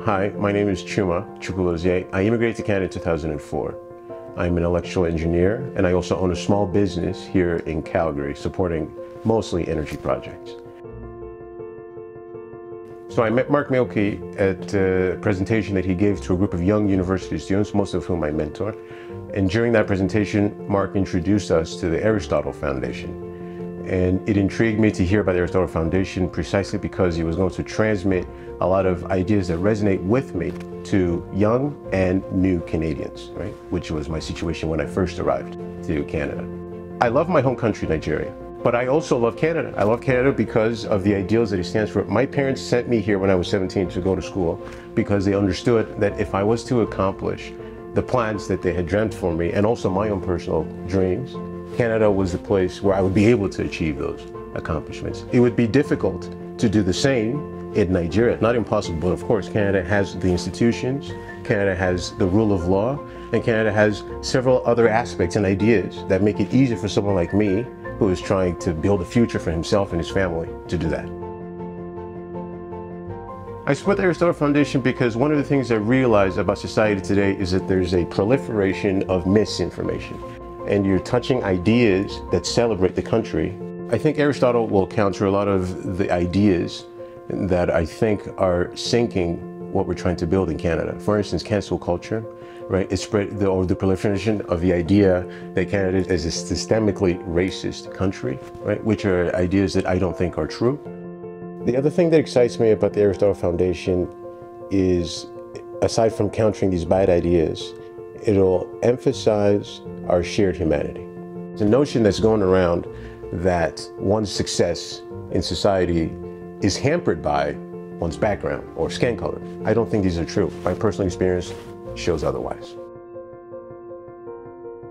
Hi, my name is Chuma Chukwolozie. I immigrated to Canada in 2004. I'm an electrical engineer, and I also own a small business here in Calgary supporting mostly energy projects. So I met Mark Mielke at a presentation that he gave to a group of young university students, most of whom I mentor. And during that presentation, Mark introduced us to the Aristotle Foundation. And it intrigued me to hear about the Aristotle Foundation precisely because he was going to transmit a lot of ideas that resonate with me to young and new Canadians, right? Which was my situation when I first arrived to Canada. I love my home country, Nigeria, but I also love Canada. I love Canada because of the ideals that it stands for. My parents sent me here when I was 17 to go to school because they understood that if I was to accomplish the plans that they had dreamt for me and also my own personal dreams, Canada was the place where I would be able to achieve those accomplishments. It would be difficult to do the same in Nigeria. Not impossible, but of course Canada has the institutions, Canada has the rule of law, and Canada has several other aspects and ideas that make it easier for someone like me who is trying to build a future for himself and his family to do that. I support the Aristotle Foundation because one of the things I realize about society today is that there's a proliferation of misinformation. And you're touching ideas that celebrate the country. I think Aristotle will counter a lot of the ideas that I think are sinking what we're trying to build in Canada. For instance, cancel culture, right? It's spread the proliferation of the idea that Canada is a systemically racist country, right? Which are ideas that I don't think are true. The other thing that excites me about the Aristotle Foundation is, aside from countering these bad ideas, it'll emphasize our shared humanity. It's a notion that's going around that one's success in society is hampered by one's background or skin color. I don't think these are true. My personal experience shows otherwise.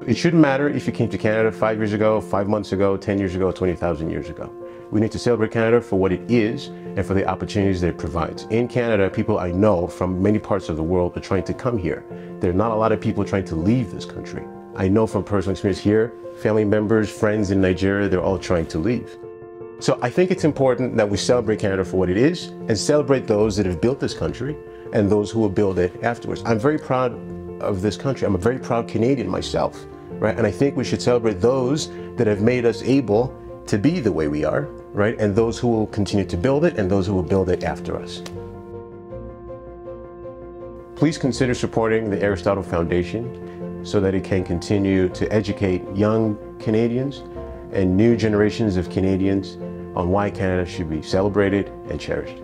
It shouldn't matter if you came to Canada 5 years ago, 5 months ago, 10 years ago, 20,000 years ago. We need to celebrate Canada for what it is and for the opportunities that it provides. In Canada, people I know from many parts of the world are trying to come here. There are not a lot of people trying to leave this country. I know from personal experience here, family members, friends in Nigeria, they're all trying to leave. So I think it's important that we celebrate Canada for what it is and celebrate those that have built this country and those who will build it afterwards. I'm very proud of this country. I'm a very proud Canadian myself, right? And I think we should celebrate those that have made us able to be the way we are, right? And those who will continue to build it and those who will build it after us. Please consider supporting the Aristotle Foundation so that it can continue to educate young Canadians and new generations of Canadians on why Canada should be celebrated and cherished.